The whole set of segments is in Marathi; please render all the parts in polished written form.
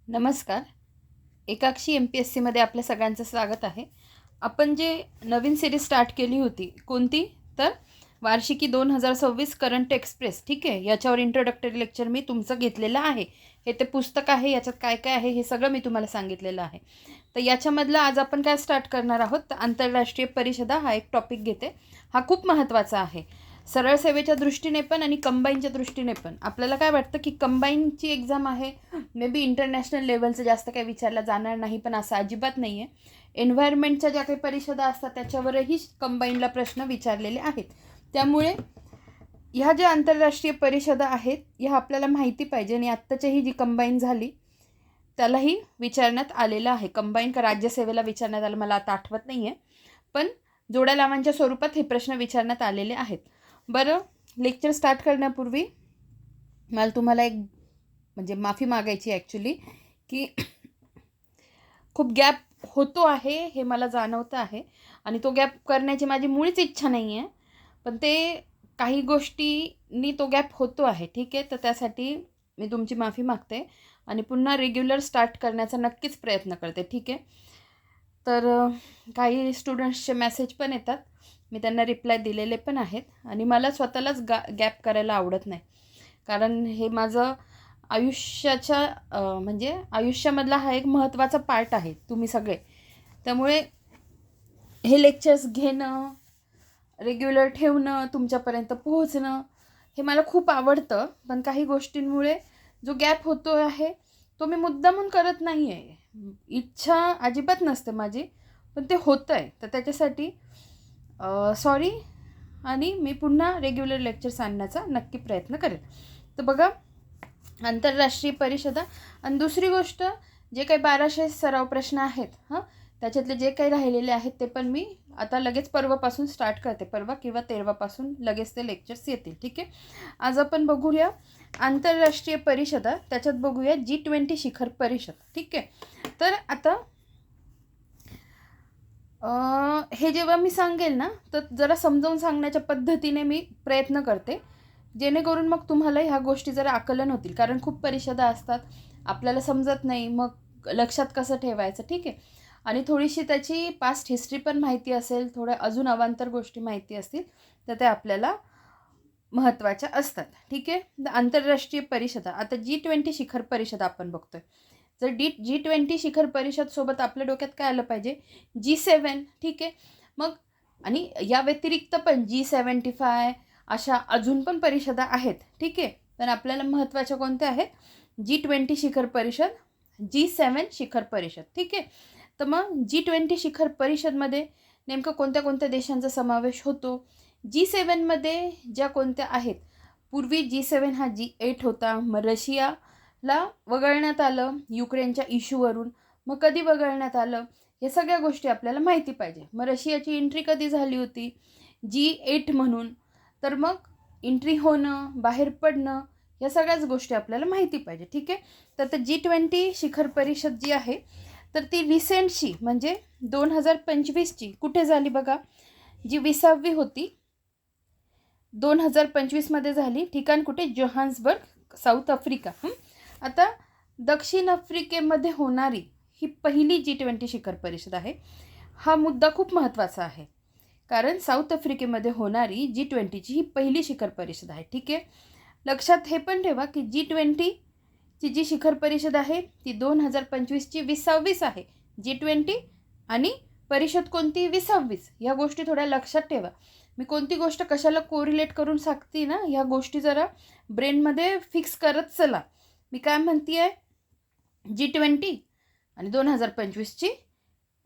नमस्कार. एकाक्षी MPSCमध्ये आपल्या सगळ्यांचं स्वागत आहे. आपण जे नवीन सिरीज स्टार्ट केली होती, कोणती? तर वार्षिकी 2026 करंट एक्सप्रेस, ठीक आहे. याच्यावर इंट्रोडक्टरी लेक्चर मी तुमचं घेतलेलं आहे. हे ते पुस्तक आहे, याच्यात काय काय आहे हे सगळं मी तुम्हाला सांगितलेलं आहे. तर याच्यामधलं आज आपण काय स्टार्ट करणार आहोत, तर आंतरराष्ट्रीय परिषदा हा एक टॉपिक घेते. हा खूप महत्त्वाचा आहे. सरळ सेवेच्या दृष्टीने पण आणि कंबाईनच्या दृष्टीने पण. आपल्याला काय वाटतं की कंबाईनची एक्झाम आहे, मे बी इंटरनॅशनल लेवलचं जास्त काही विचारलं जाणार नाही, पण असं अजिबात नाही आहे. एन्व्हायरमेंटच्या ज्या काही परिषदा असतात त्याच्यावरही कंबाईनला प्रश्न विचारलेले आहेत. त्यामुळे ह्या ज्या आंतरराष्ट्रीय परिषदा आहेत ह्या आपल्याला माहिती पाहिजे. आणि आत्ताचीही जी कंबाईन झाली त्यालाही विचारण्यात आलेलं आहे. कंबाईन का राज्यसेवेला विचारण्यात आलं मला आता आठवत नाही आहे, पण जोड्या लावांच्या स्वरूपात हे प्रश्न विचारण्यात आलेले आहेत. बरं, लेक्चर स्टार्ट करण्यापूर्वी मला तुम्हाला एक म्हणजे माफी मागायची ॲक्च्युली, की खूप गॅप होतो आहे हे मला जाणवतं आहे. आणि तो गॅप करण्याची माझी मुळीच इच्छा नाही आहे, पण ते काही गोष्टींनी तो गॅप होतो आहे, ठीक आहे. तर त्यासाठी मी तुमची माफी मागते आणि पुन्हा रेग्युलर स्टार्ट करण्याचा नक्कीच प्रयत्न करते, ठीक आहे. तर काही स्टुडंट्सचे मेसेज पण येतात, मी त्यांना रिप्लाय दिलेले पण आहेत. आणि मला स्वतःलाच गॅप करायला आवडत नाही, कारण हे माझं आयुष्याच्या म्हणजे आयुष्यामधला हा एक महत्त्वाचा पार्ट आहे तुम्ही सगळे. त्यामुळे हे लेक्चर्स घेणं, रेग्युलर ठेवणं, तुमच्यापर्यंत पोहोचणं हे मला खूप आवडतं. पण काही गोष्टींमुळे जो गॅप होतो आहे तो मी मुद्दामून करत नाही आहे. इच्छा अजिबात नसते माझी, पण ते होतं आहे. तर त्याच्यासाठी सॉरी. आणि मी पुन्हा रेग्युलर लेक्चर्स आणण्याचा नक्की प्रयत्न करेन. तर बघा, आंतरराष्ट्रीय परिषदा. आणि दुसरी गोष्ट, जे काही 1200 सराव प्रश्न आहेत त्याच्यातले जे काही राहिलेले आहेत ते पण मी आता लगेच परवापासून स्टार्ट करते. परवा किंवा 13वापासून लगेच ते लेक्चर्स येतील, ठीक आहे. आज आपण बघूया आंतरराष्ट्रीय परिषदा, त्याच्यात बघूया G20 शिखर परिषद, ठीक आहे. तर आता हे जेव्हा मी सांगेल ना, तर जरा समजावून सांगण्याच्या पद्धतीने मी प्रयत्न करते, जेणेकरून मग तुम्हाला ह्या गोष्टी जरा आकलन होतील. कारण खूप परिषदा असतात, आपल्याला समजत नाही, मग लक्षात कसं ठेवायचं, ठीक आहे. आणि थोडीशी त्याची पास्ट हिस्ट्री पण माहिती असेल, थोड्या अजून अवांतर गोष्टी माहिती असतील, तर त्या आपल्याला महत्त्वाच्या असतात, ठीक आहे. आंतरराष्ट्रीय परिषदा, आता G20 शिखर परिषद आपण बघतोय. जर G20 शिखर परिषद सोबत आपल्या डोक्यात काय आलं पाहिजे, G7, ठीक आहे. मग आणि या व्यतिरिक्त पण G75 अशा अजून पण परिषदा आहेत, ठीक आहे. पण आपल्याला महत्त्वाच्या कोणत्या आहेत, G20 शिखर परिषद, G7 शिखर परिषद, ठीक आहे. तर मग G20 शिखर परिषदमध्ये नेमकं कोणत्या कोणत्या देशांचा समावेश होतो. G7मध्ये ज्या कोणत्या आहेत, पूर्वी G7 हा G8 होता. मग रशियाला वगळण्यात आलं युक्रेनच्या इश्यूवरून. मग कधी वगळण्यात आलं, हे सगळ्या गोष्टी आपल्याला माहिती पाहिजे. मग रशियाची एंट्री कधी झाली होती, G8 म्हणून. तर मग एंट्री होणं, बाहेर पडणं, या सगळ्याच गोष्टी आपल्याला माहिती पाहिजे, ठीक आहे. तर G20 शिखर परिषद जी आहे, तर ती रिसेंटची म्हणजे 2025ची कुठे झाली बघा. जी 20वी होती 2025मध्ये झाली. ठिकाण कुठे, जोहान्सबर्ग, साऊथ आफ्रिका. आता दक्षिण आफ्रिकेमध्ये होणारी ही पहिली G20 शिखर परिषद आहे. हा मुद्दा खूप महत्त्वाचा आहे, कारण साऊथ आफ्रिकेमध्ये होणारी G20ची ही पहिली शिखर परिषद आहे, ठीक आहे. लक्षात हे पण ठेवा की G20ची जी शिखर परिषद आहे ती 2025ची 20वीच आहे. G20 आणि परिषद कोणती, 20वीच. ह्या गोष्टी थोड्या लक्षात ठेवा. मी कोणती गोष्ट कशाला कोरिलेट करून सांगते ना, ह्या गोष्टी जरा ब्रेनमध्ये फिक्स करत चला. मी काय म्हणते आहे, G20 आणि 2025ची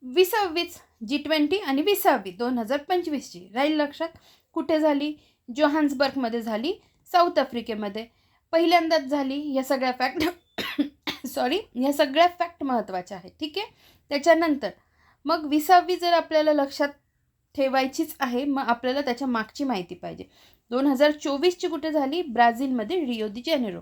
20वीच. G20 आणि 20वी 2025ची राहील लक्षात. कुठे झाली, जोहान्सबर्गमध्ये झाली, साऊथ आफ्रिकेमध्ये पहिल्यांदाच झाली. या सगळ्या फॅक्ट सॉरी ह्या सगळ्या फॅक्ट महत्त्वाच्या आहेत, ठीक आहे. त्याच्यानंतर मग 20वी जर आपल्याला लक्षात ठेवायचीच आहे, मग आपल्याला त्याच्या मागची माहिती पाहिजे. 2024ची कुठे झाली, ब्राझीलमध्ये, रिओ दी जेनेरो.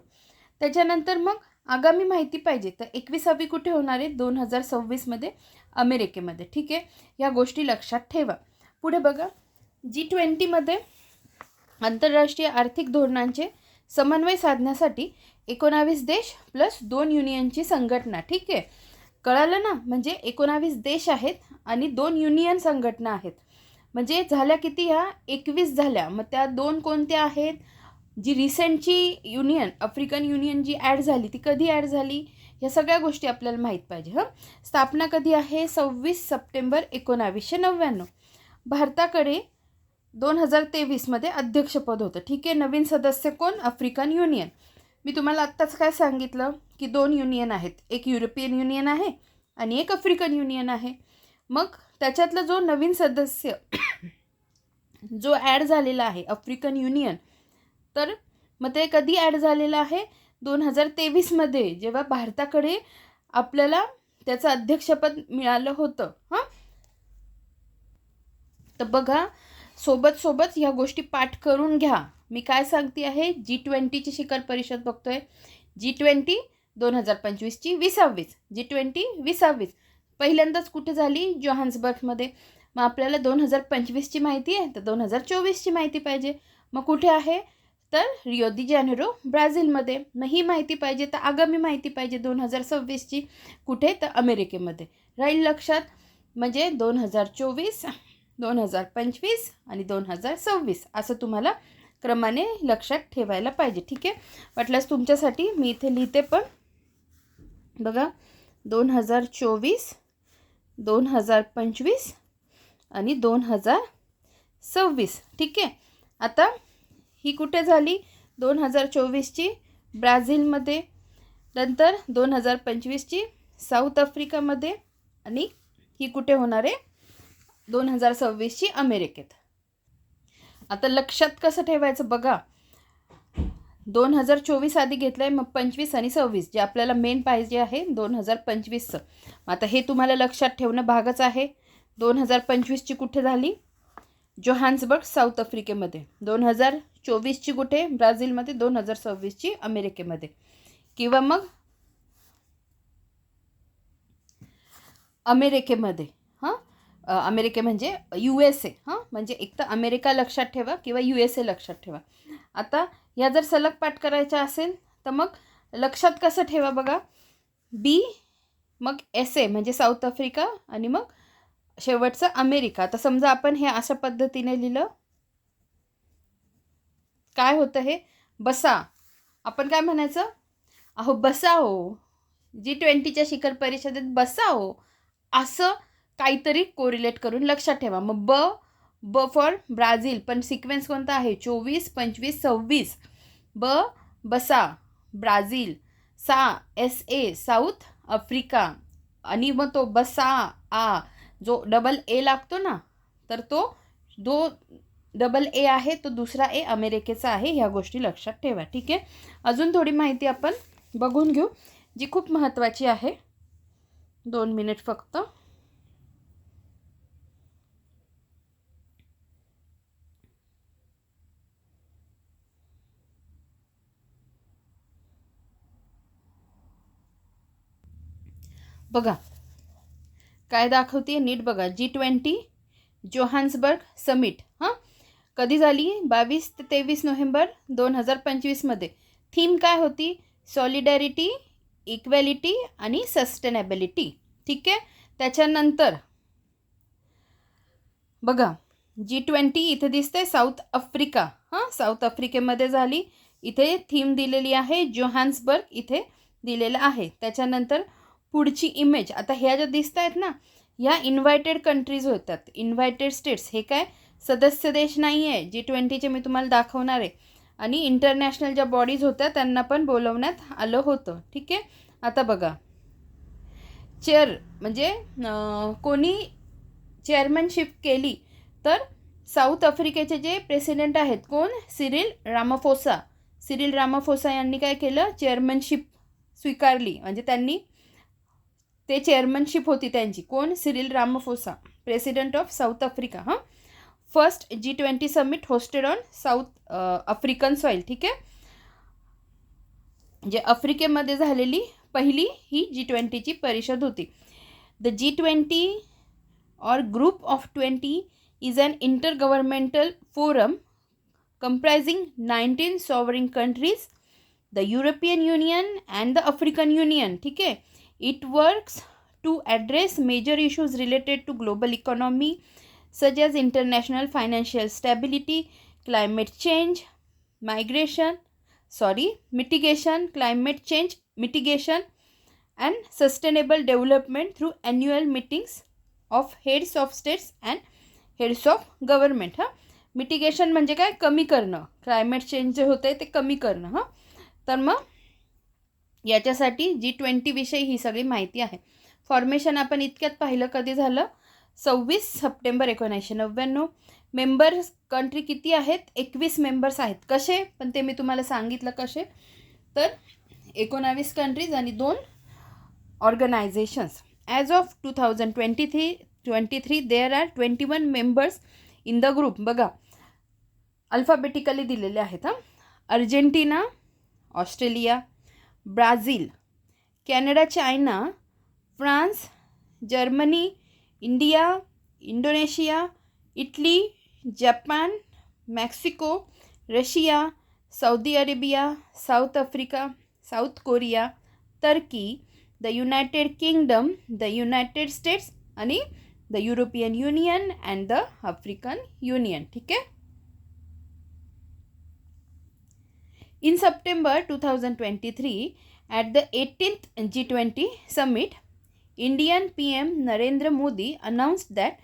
त्याच्यानंतर मग आगामी माहिती पाहिजे, तर 21वी कुठे होणार आहे, 2026मध्ये अमेरिकेमध्ये, ठीक आहे. या गोष्टी लक्षात ठेवा. पुढे बघा, G20मध्ये आंतरराष्ट्रीय आर्थिक धोरणांचे समन्वय साधण्यासाठी 19 देश प्लस 2 युनियनची संघटना. ठीक आहे, कळालं ना. म्हणजे 19 देश आहेत आणि 2 युनियन संघटना आहेत. म्हणजे झाल्या किती ह्या? 21 झाल्या. मग त्या 2 कोणत्या आहेत? जी रिसेंटची युनियन, आफ्रिकन युनियन जी ॲड झाली ती कधी ॲड झाली, ह्या सगळ्या गोष्टी आपल्याला माहीत पाहिजे. स्थापना कधी आहे? 26 सप्टेंबर 1999. भारताकडे 2023मध्ये अध्यक्षपद होतं. ठीक आहे. नवीन सदस्य कोण? African union. मी तुम्हाला आत्ताच काय सांगितलं की 2 युनियन आहेत, एक युरोपियन युनियन आहे आणि एक आफ्रिकन युनियन आहे. मग त्याच्यातला जो नवीन सदस्य जो ॲड झालेला आहे आफ्रिकन युनियन, तर मग ते कधी ॲड झालेलं आहे? 2023मध्ये, जेव्हा भारताकडे आपल्याला त्याचं अध्यक्षपद मिळालं होतं. तर बघा, सोबत ह्या गोष्टी पाठ करून घ्या. मी काय सांगते आहे? G20ची शिखर परिषद बघतोय. G20 2025ची 20वीच, G20 20वीच पहिल्यांदाच कुठे झाली? जोहान्सबर्गमध्ये. मग आपल्याला 2025ची माहिती आहे, तर 2024ची माहिती पाहिजे. मग कुठे आहे? तर रिओ दी जानेरो, ब्राझीलमध्ये. मग ही माहिती पाहिजे, तर आगामी माहिती पाहिजे 2026ची. कुठे? तर अमेरिकेमध्ये. राहील लक्षात. म्हणजे 2024, 2025 आणि 2026 असं तुम्हाला क्रमाने लक्षात ठेवायला पाहिजे. ठीक आहे. वाटल्यास तुमच्यासाठी मी इथे लिहिते पण. बघा, 2024, 2025 आणि 2026. ठीक आहे. आता ही कुठे झाली? 2024ची ब्राझीलमध्ये, नंतर 2025ची साऊथ आफ्रिकामध्ये आणि ही कुठे होणार आहे? 2026ची अमेरिकेत. आता लक्षात कसं ठेवायचं बघा, 2024 आधी घेतलं आहे, मग 25 आणि 26 जे आपल्याला मेन पाहिजे आहे 2025चं. आता हे तुम्हाला लक्षात ठेवणं भागच आहे. 2025ची कुठे झाली? जोहान्सबर्ग, साऊथ आफ्रिकेमध्ये. 2024ची कुठे? ब्राझीलमध्ये. 2026ची अमेरिकेमध्ये. किंवा मग अमेरिकेमध्ये. अमेरिके म्हणजे USA. म्हणजे एक तर अमेरिका लक्षात ठेवा किंवा USA लक्षात ठेवा. आता या जर सलग पाठ करायच्या असेल तर मग लक्षात कसं ठेवा बघा, B, मग SA म्हणजे साऊथ आफ्रिका आणि मग शेवटचं अमेरिका. आता समजा आपण हे अशा पद्धतीने लिहिलं, काय होतं हे? बसा. आपण काय म्हणायचं? अहो बसा हो, G20च्या शिखर परिषदेत बसा हो, असं काहीतरी कोरिलेट करून लक्षात ठेवा. मग ब फॉर ब्राझील, पण सिक्वेन्स कोणता आहे? 24, 25, 26. बसा ब्राझील. SA south Africa. आणि मग तो बसा जो डबल ए लागतो ना, तर तो डबल ए आहे, तो दुसरा ए अमेरिकेचा आहे. ह्या गोष्टी लक्षात ठेवा. ठीक आहे. अजून थोडी माहिती आपण बघून घेऊ जी खूप महत्त्वाची आहे. 2 मिनिट फक्त. बघा काय दाखवते नीट बघा. G20 जोहान्सबर्ग समिट कधी झाली? 22 ते 23 नोव्हेंबर 2025मध्ये. थीम काय होती? सॉलिडॅरिटी, इक्वॅलिटी आणि सस्टेनेबिलिटी. ठीक आहे. त्याच्यानंतर बघा G20 इथे दिसते साऊथ आफ्रिका. साऊथ आफ्रिकेमध्ये झाली. इथे थीम दिलेली आहे जोहान्सबर्ग, इथे दिलेलं आहे. त्याच्यानंतर पुढची इमेज, आता ह्या ज्या दिसत आहेत ना, ह्या इन्व्हायटेड कंट्रीज होतात. इन्व्हायटेड स्टेट्स हे काय सदस्य देश नाही आहे. G20चे मी तुम्हाला दाखवणार आहे. आणि इंटरनॅशनल ज्या बॉडीज होत्या त्यांना पण बोलवण्यात आलं होतं. ठीक आहे. आता बघा, चेअर म्हणजे कोणी चेअरमनशिप केली, तर साऊथ आफ्रिकेचे जे प्रेसिडेंट आहेत कोण? Cyril Ramaphosa. सिरिल रामाफोसा यांनी काय केलं? चेअरमनशिप स्वीकारली. म्हणजे त्यांनी ते चेअरमनशिप होती त्यांची. कोण? Cyril Ramaphosa, president of south Africa. First G20 summit hosted on south African soil. ठीक आहे. म्हणजे आफ्रिकेमध्ये झालेली पहिली ही G20ची परिषद होती. The G20 or group of 20 is an intergovernmental forum comprising 19 sovereign countries the European Union and the African Union. ठीक आहे. It works to address major issues related to global economy such as international financial stability, climate change, mitigation, climate change mitigation, and sustainable development through annual meetings of heads of states and heads of government. Mitigation म्हणजे काय? कमी करणं. क्लायमेट चेंज जे होतं आहे ते कमी करणं. तर मग याच्यासाठी G20 विषयी ही सगळी माहिती आहे. फॉर्मेशन आपण इतक्यात पाहिलं. कधी झालं? 26 सप्टेंबर 1999. मेंबर्स कंट्री किती आहेत? 21 मेंबर्स आहेत. कसे? पण ते मी तुम्हाला सांगितलं कसे. तर 19 कंट्रीज आणि 2 organisations. As of 2023 there are 21 members in the group. बघा अल्फाबेटिकली दिलेले आहेत. Argentina, Australia, Brazil, Canada, China, France, Germany, India, Indonesia, Italy, Japan, Mexico, Russia, Saudi Arabia, South Africa, South Korea, Turkey, the United Kingdom, the United States आणि the European Union and the African Union. ठीक आहे. In September 2023, at the 18th G20 summit, Indian PM Narendra Modi announced that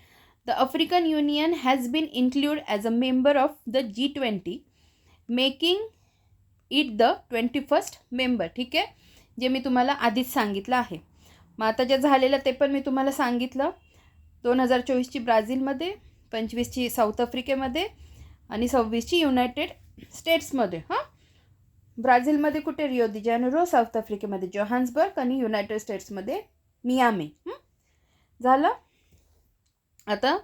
the African Union has been included as a member of the G20, making it the 21st member. ठीक आहे. जे मी तुम्हाला आधीच सांगितलं आहे. मग आता जे झालेलं ते पण मी तुम्हाला सांगितलं. 2024ची ब्राझीलमध्ये, 25ची साऊथ आफ्रिकेमध्ये आणि 26ची युनायटेड स्टेट्समध्ये. ब्राझीलमध्ये कुठे? रिओ दी जानेरो, साऊथ आफ्रिकेमध्ये जोहान्सबर्ग आणि युनायटेड स्टेट्समध्ये मियामी. झालं. आता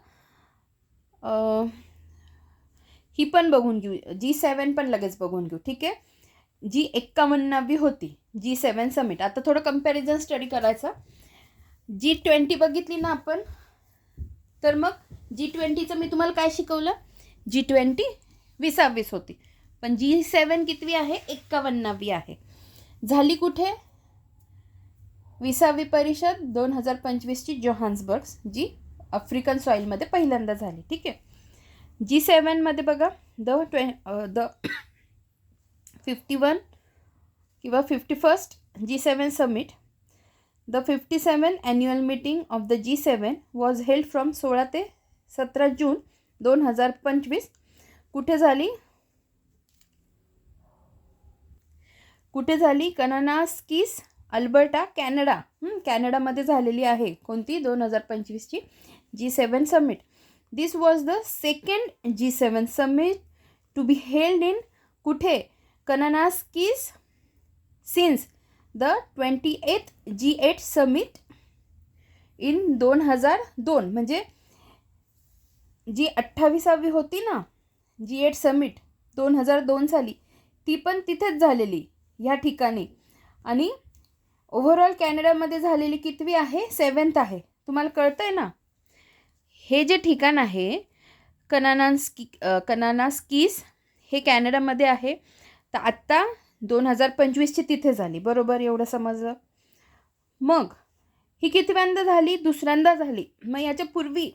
ही पण बघून घेऊ. G7 पण लगेच बघून घेऊ. ठीक आहे. G51वी होती G7 समिट. आता थोडं कंपॅरिझन स्टडी करायचा. G20 बघितली ना आपण. तर मग G20चं मी तुम्हाला काय शिकवलं? G20 20 होती. पण G7 कितवी आहे? 51वी आहे. झाली कुठे? 20वी परिषद 2025ची जोहान्सबर्ग, जी आफ्रिकन सॉईलमध्ये पहिल्यांदा झाली. ठीक आहे. G7मध्ये बघा द 51 किंवा 51st G7 summit. The 57 annual meeting of the G7 was held from 16 ते 17 जून 2025. कुठे झाली? Kananaskis, Alberta, Canada. कॅनडामध्ये झालेली आहे. कोणती? 2025ची G7 summit. This was the second G7 summit to be held in कुठे? Kananaskis since the 28th G8 summit in 2002. म्हणजे जी 28वी होती ना G8 समिट 2002 साली, ती पण तिथेच झालेली ह्या ठिकाणी. आणि ओव्हरऑल कॅनडामध्ये झालेली कितवी आहे? 7th आहे. तुम्हाला कळतं आहे ना. हे जे ठिकाण आहे कनानास्किस हे कॅनडामध्ये आहे. तर आत्ता 2025ची तिथे झाली. बरोबर, एवढं समजलं. मग ही कितव्यांदा झाली? दुसऱ्यांदा झाली. मग याच्यापूर्वी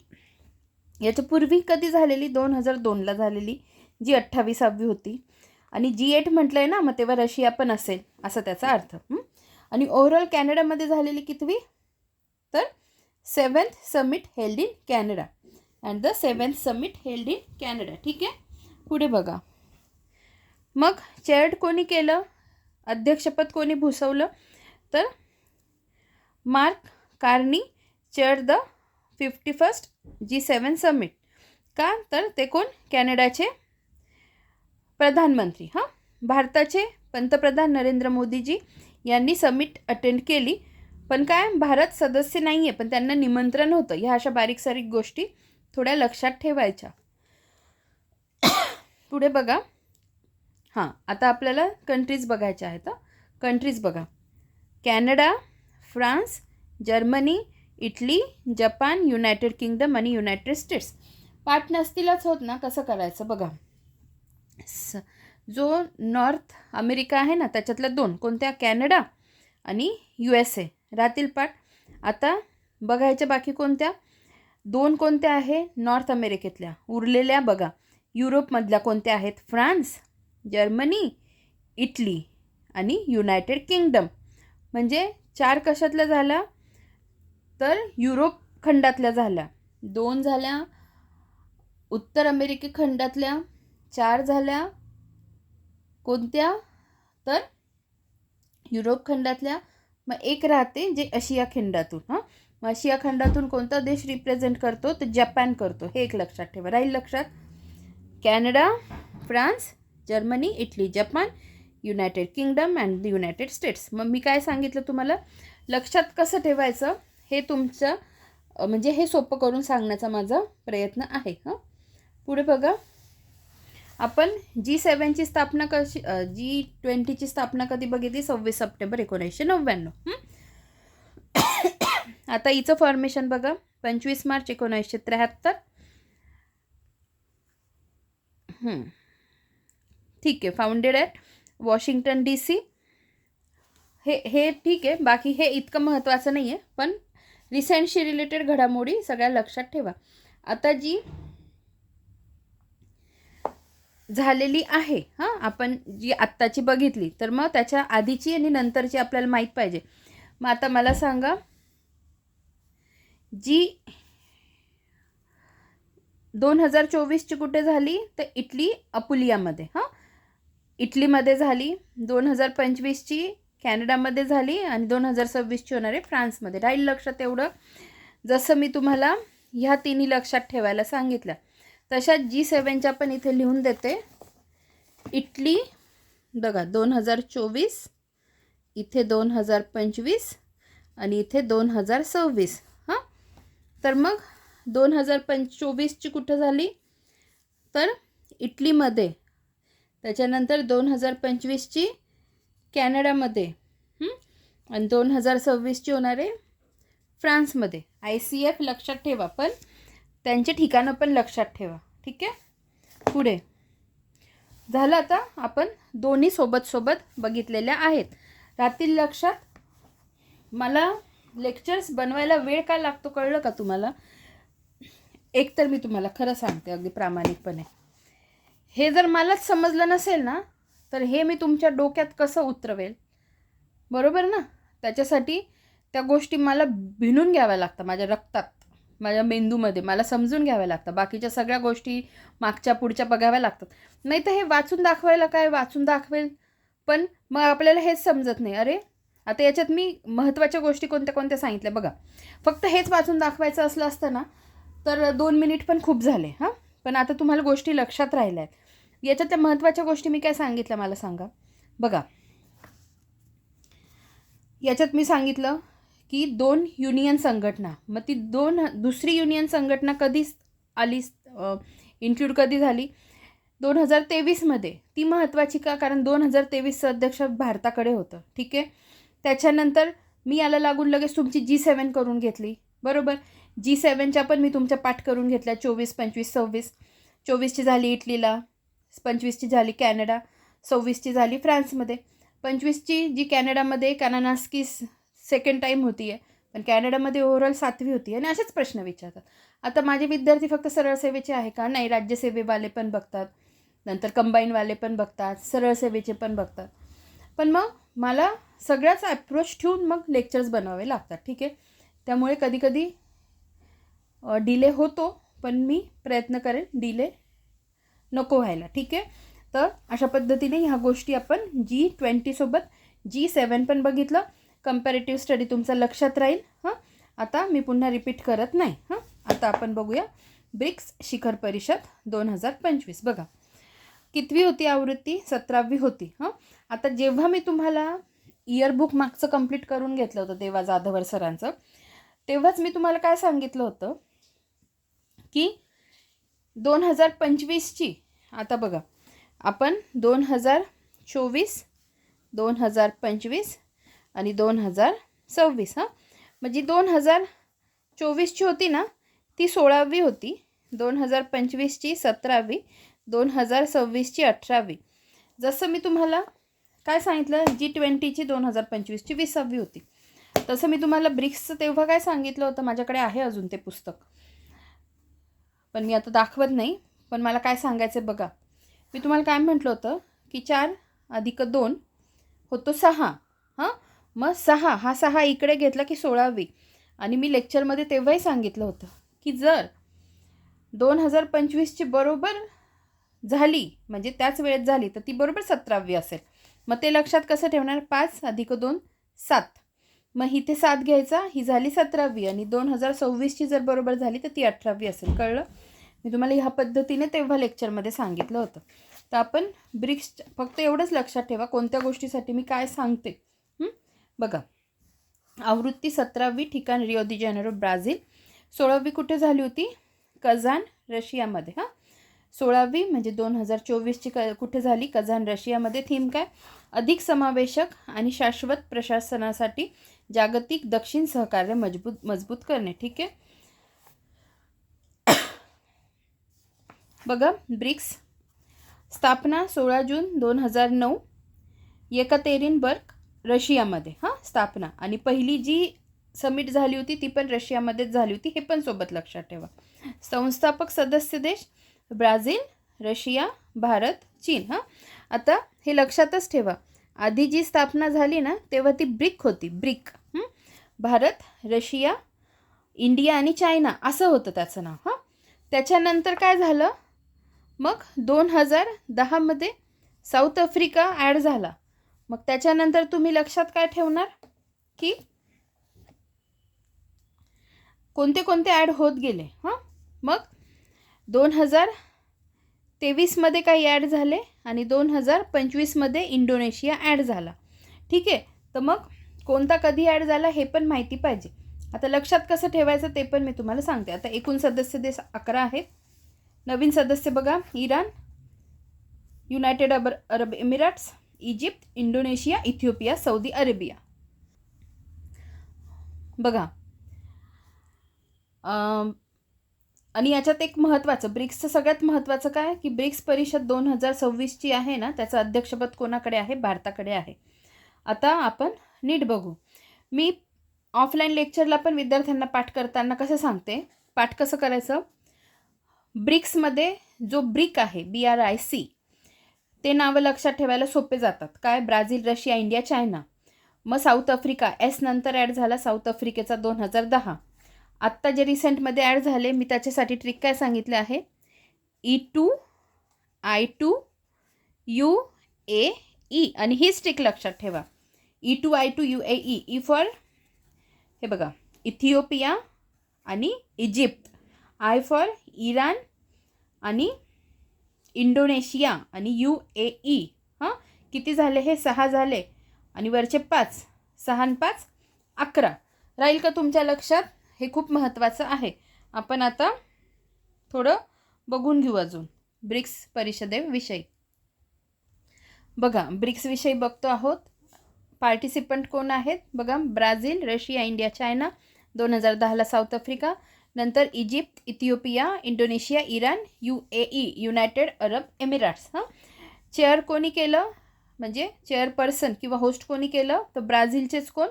कधी झालेली? 2002ला झालेली, जी 28वी होती. आणि G8 म्हटलं आहे ना, मग तेव्हा रशिया पण असेल असा त्याचा अर्थ. आणि ओव्हरऑल कॅनडामध्ये झालेली कितवी? तर 7th summit held in Canada and the 7th summit held in Canada. ठीक आहे. पुढे बघा. मग चेअर्ड कोणी केलं? अध्यक्षपद कोणी भूषवलं? तर Mark Carney chaired the 51st G7 summit. का? तर ते कोण? कॅनडाचे प्रधानमंत्री. भारताचे पंतप्रधान नरेंद्र मोदीजी यांनी समिट अटेंड केली. पण काय? भारत सदस्य नाही आहे, पण त्यांना निमंत्रण होतं. ह्या अशा बारीक सारीक गोष्टी थोड्या लक्षात ठेवायच्या. पुढे बघा. आता आपल्याला कंट्रीज बघायच्या आहेत. कंट्रीज बघा. Canada, France, Germany, Italy, Japan, United kingdom आणि युनायटेड स्टेट्स. पाठ नसतीलच होत ना, कसं करायचं बघा. जो नॉर्थ अमेरिका आहे ना त्याच्यातल्या 2 कोणत्या, कॅनडा आणि USA राहतील पाठ. आता बघायच्या बाकी कोणत्या, 2 कोणत्या आहे नॉर्थ अमेरिकेतल्या. उरलेल्या बघा युरोपमधल्या कोणत्या आहेत, फ्रान्स, जर्मनी, इटली आणि युनायटेड किंगडम. म्हणजे 4 कशातल्या झाल्या तर युरोप खंडातल्या झाल्या, 2 झाल्या उत्तर अमेरिके खंडातल्या, 4 झाल्या कोणत्या तर युरोप खंडातल्या. मग एक राहते जे आशिया खंडातून. मग आशिया खंडातून कोणता देश रिप्रेझेंट करतो तर जपान करतो. हे एक लक्षात ठेवा, राहील लक्षात. Canada, France, Germany, Italy, Japan, United kingdom and the United states. मग मी काय सांगितलं तुम्हाला, लक्षात कसं ठेवायचं हे तुमचं म्हणजे हे सोपं करून सांगण्याचा माझा प्रयत्न आहे. पुढे बघा, आपण G7ची स्थापना कशी, G20ची स्थापना कधी बघितली, 26 सप्टेंबर 1999. आता हिचं फॉर्मेशन बघा, 25 मार्च 1973. ठीक आहे. Founded at Washington DC. हे ठीक आहे, बाकी हे इतकं महत्त्वाचं नाही आहे, पण रिसेंटशी रिलेटेड घडामोडी सगळ्या लक्षात ठेवा. आता जी झालेली आहे आपण जी आत्ताची बघितली, तर मग त्याच्या आधीची आणि नंतरची आपल्याला माहीत पाहिजे. मग आता मला सांगा, जी 2024ची कुठे झाली तर इटली अपुलियामध्ये. इटलीमध्ये झाली. 2025ची कॅनडामध्ये झाली आणि 2026ची होणार आहे फ्रान्समध्ये. राहील लक्षात एवढं. जसं मी तुम्हाला ह्या तिन्ही लक्षात ठेवायला सांगितलं तशा G7च्या पण इथे लिहून देते. इटली बघा 2024, इथे 2025 आणि इथे 2026. तर मग 2024ची कुठं झाली तर इटलीमध्ये, त्याच्यानंतर 2025ची कॅनडामध्ये आणि 2026ची होणार आहे फ्रान्समध्ये. ICF लक्षात ठेवा, पण त्यांचे ठिकाणं पण लक्षात ठेवा. ठीक आहे. पुढे झालं. आता आपण दोन्ही सोबत बघितलेल्या आहेत, राहतील लक्षात. मला लेक्चर्स बनवायला वेळ का लागतो कळलं का तुम्हाला. एक तर मी तुम्हाला खरं सांगते अगदी प्रामाणिकपणे, हे जर मलाच समजलं नसेल ना तर हे मी तुमच्या डोक्यात कसं उतरवेल, बरोबर ना. त्याच्यासाठी त्या गोष्टी मला भिनून घ्याव्या लागतात माझ्या रक्तात, माझ्या मेंदूमध्ये मला समजून घ्याव्या लागतं. बाकीच्या सगळ्या गोष्टी मागच्या पुढच्या बघाव्या लागतात. नाही तर हे वाचून दाखवायला काय वाचून दाखवेल, पण मग आपल्याला हेच समजत नाही. अरे आता याच्यात मी महत्त्वाच्या गोष्टी कोणत्या कोणत्या सांगितल्या बघा. फक्त हेच वाचून दाखवायचं असलं असतं ना तर 2 मिनिट पण खूप झाले. पण आता तुम्हाला गोष्टी लक्षात राहिल्या आहेत. याच्यात त्या महत्त्वाच्या गोष्टी मी काय सांगितल्या मला सांगा बघा. याच्यात मी सांगितलं की 2 युनियन संघटना, मग ती दुसरी युनियन संघटना कधी आली, इन्क्लूड कधी झाली 2023मध्ये. ती महत्त्वाची का, कारण 2023चं अध्यक्ष भारताकडे होतं. ठीक आहे. त्याच्यानंतर मी याला लागून लगेच तुमची G7 करून घेतली, बरोबर. G7च्या पण मी तुमच्या पाठ करून घेतल्या. 24, 25, 26. 24ची झाली इटलीला, 25ची झाली कॅनडा, 26ची झाली फ्रान्समध्ये. 25ची जी कॅनडामध्ये कानानास्की सेकंड टाईम होती आहे, पण कॅनडामध्ये ओव्हरऑल 7वी होती. आणि असेच प्रश्न विचारतात. आता माझे विद्यार्थी फक्त सरळ सेवेचे आहे का, नाही, राज्यसेवेवाले पण बघतात, नंतर कंबाईनवाले पण बघतात, सरळ सेवेचे पण बघतात. पण मग मला सगळ्याचा अप्रोच ठेवून मग लेक्चर्स बनवावे लागतात. ठीक आहे. त्यामुळे कधीकधी डिले होतो, पण मी प्रयत्न करेन डिले नको व्हायला. ठीक आहे. तर अशा पद्धतीने ह्या गोष्टी आपण G20 सोबत G7 पण बघितलं. कंपॅरेटिव्ह स्टडी तुमचा लक्षात राहील. आता मी पुन्हा रिपीट करत नाही. आता आपण बघूया ब्रिक्स शिखर परिषद 2025. बघा कितवी होती आवृत्ती, 17वी होती. आता जेव्हा मी तुम्हाला इयरबुक मागचं कंप्लीट करून घेतलं होतं देवा जाधवर सरांचं, तेव्हाच मी तुम्हाला काय सांगितलं होतं की 2025ची, आता बघा आपण 2024, 2025 आणि 2026. म्हणजे 2024ची होती ना ती 16वी होती, 2025ची 17वी, 2026ची 18वी. जसं मी तुम्हाला काय सांगितलं, G20ची 2025ची 20वी होती, तसं मी तुम्हाला ब्रिक्सचं तेव्हा काय सांगितलं होतं, माझ्याकडे आहे अजून ते पुस्तक, पण मी आता दाखवत नाही. पण मला काय सांगायचं बघा, मी तुम्हाला काय म्हटलं होतं की 4 + 2 होतो 6. हां, मग 6 हा 6 इकडे घेतला की 16वी. आणि मी लेक्चरमध्ये तेव्हाही सांगितलं होतं की जर 2025ची बरोबर झाली, म्हणजे त्याच वेळेत झाली, तर ती बरोबर 17वी असेल. मग ते लक्षात कसं ठेवणार, 5 + 2 7. मग इथे 7 घ्यायचा, ही झाली 17वी. आणि 2026ची जर बरोबर झाली तर ती 18वी असेल. कळलं? मी तुम्हाला ह्या पद्धतीने तेव्हा लेक्चरमध्ये सांगितलं होतं. तर आपण ब्रिक्स फक्त एवढंच लक्षात ठेवा कोणत्या गोष्टीसाठी मी काय सांगते. बघा, आवृत्ती 17वी, ठिकाण रिओ दी जानेरो ब्राझील. 16वी कुठे झाली होती, कझान रशियामध्ये. 16वी म्हणजे 2024ची कुठे झाली, कझान रशियामध्ये. थीम काय, अधिक समावेशक आणि शाश्वत प्रशासनासाठी जागतिक दक्षिण सहकार्य मजबूत करणे. ठीक आहे. बघा, ब्रिक्स स्थापना 16 जून 2009 येकतेरिनबर्ग रशियामध्ये. स्थापना. आणि पहिली जी समिट झाली होती ती पण रशियामध्येच झाली होती, हे पण सोबत लक्षात ठेवा. संस्थापक सदस्य देश ब्राझील, रशिया, भारत, चीन. आता हे लक्षातच ठेवा, आधी जी स्थापना झाली ना तेव्हा ती ब्रिक होती, ब्रिक. भारत, रशिया, इंडिया आणि चायना असं होतं त्याचं नाव. त्याच्यानंतर काय झालं, मग 2010मध्ये साऊथ आफ्रिका ॲड झाला. मग त्याच्यानंतर तुम्ही लक्षात काय ठेवणार की कोणते कोणते ॲड होत गेले. मग 2023मध्ये काही ॲड झाले आणि 2025मध्ये इंडोनेशिया ॲड झाला. ठीक आहे. तर मग कोणता कधी ॲड झाला हे पण माहिती पाहिजे. आता लक्षात कसं ठेवायचं ते पण मी तुम्हाला सांगते. आता एकूण सदस्य देश 11 आहेत. नवीन सदस्य बघा, Iran, United Arab Emirates, Egypt, Indonesia, Ethiopia, Saudi Arabia. बघा, आणि याच्यात एक महत्त्वाचं, ब्रिक्सचं सगळ्यात महत्त्वाचं काय की ब्रिक्स परिषद 2026ची आहे ना, त्याचं अध्यक्षपद कोणाकडे आहे, भारताकडे आहे. आता आपण नीट बघू. मी ऑफलाईन लेक्चरला पण विद्यार्थ्यांना पाठ करताना कसं सांगते, पाठ कसं करायचं. ब्रिक्समध्ये जो ब्रिक आहे, BRIC, ते नावं लक्षात ठेवायला सोपे जातात. काय, ब्राझील, रशिया, इंडिया, चायना. मग साऊथ आफ्रिका एस नंतर ॲड झाला, साऊथ आफ्रिकेचा 2010. आत्ता जे रिसेंटमध्ये ॲड झाले, मी त्याच्यासाठी ट्रिक काय सांगितले आहे, E2 I2 UAE. आणि हीच ट्रिक लक्षात ठेवा, E2 I2 UAE. E for, हे बघा, इथिओपिया आणि इजिप्त. I फॉर इराण आणि इंडोनेशिया आणि UAE. किती झाले, हे 6 झाले आणि वरचे 5, 6 आणि 5 11. राहील का तुमच्या लक्षात. हे खूप महत्त्वाचं आहे. आपण आता थोडं बघून घेऊ अजून ब्रिक्स परिषदेविषयी. बघा, ब्रिक्स विषयी बघतो आहोत. पार्टिसिपंट कोण आहेत बघा, ब्राझील, रशिया, इंडिया, चायना. 2010ला साऊथ आफ्रिका, नंतर Egypt, Ethiopia, Indonesia, Iran, UAE, United Arab Emirates. Chair कोणी केलं, म्हणजे चेअरपर्सन किंवा होस्ट कोणी केलं, तर ब्राझीलचेच कोण,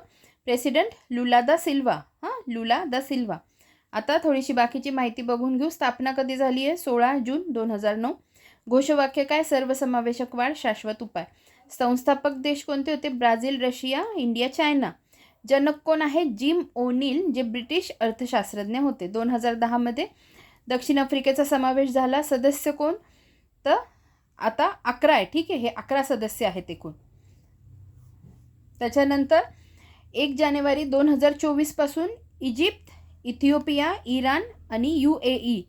प्रेसिडेंट लुला दा सिल्वा. लुला दा सिल्वा. आता थोडीशी बाकीची माहिती बघून घेऊ. स्थापना कधी झाली आहे, 16 जून 2009. घोषवाक्य काय, सर्वसमावेशक वाढ, शाश्वत उपाय. संस्थापक देश कोणते होते, ब्राझील, रशिया, इंडिया, चायना. जनक कोण आहे, जिम ओनील, जे ब्रिटिश अर्थशास्त्रज्ञ होते. 2010मध्ये दक्षिण आफ्रिकेचा समावेश झाला. सदस्य कोण, तर आता 11 आहे. ठीक आहे, हे 11 सदस्य आहेत एकूण. त्याच्यानंतर 1 जानेवारी 2024पासून इजिप्त, इथिओपिया, इराण आणि UAE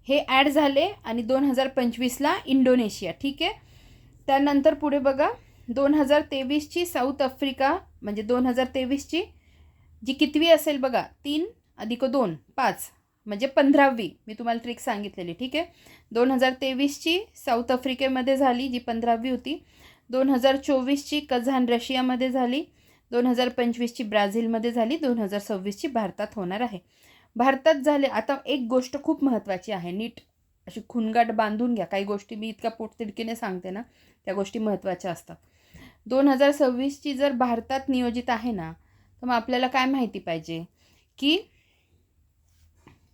हे ॲड झाले आणि 2025ला इंडोनेशिया. ठीक आहे. त्यानंतर पुढे बघा, 2023ची साऊथ आफ्रिका, म्हणजे 2023ची जी कितवी असेल बघा, 3 + 2 5, म्हणजे 15वी. मी तुम्हाला ट्रिक सांगितलेली. ठीक आहे. 2023ची साऊथ आफ्रिकेमध्ये झाली, जी 15वी होती. 2024ची कझान रशियामध्ये झाली. 2025ची ब्राझीलमध्ये झाली. 2026ची भारतात होणार आहे. भारतात झाले. आता एक गोष्ट खूप महत्त्वाची आहे, नीट अशी खुणगाट बांधून घ्या. काही गोष्टी मी इतक्या पोटतिडकीने सांगते ना, त्या गोष्टी महत्त्वाच्या असतात. 2026ची जर भारतात नियोजित आहे ना, तर मग आपल्याला काय माहिती पाहिजे की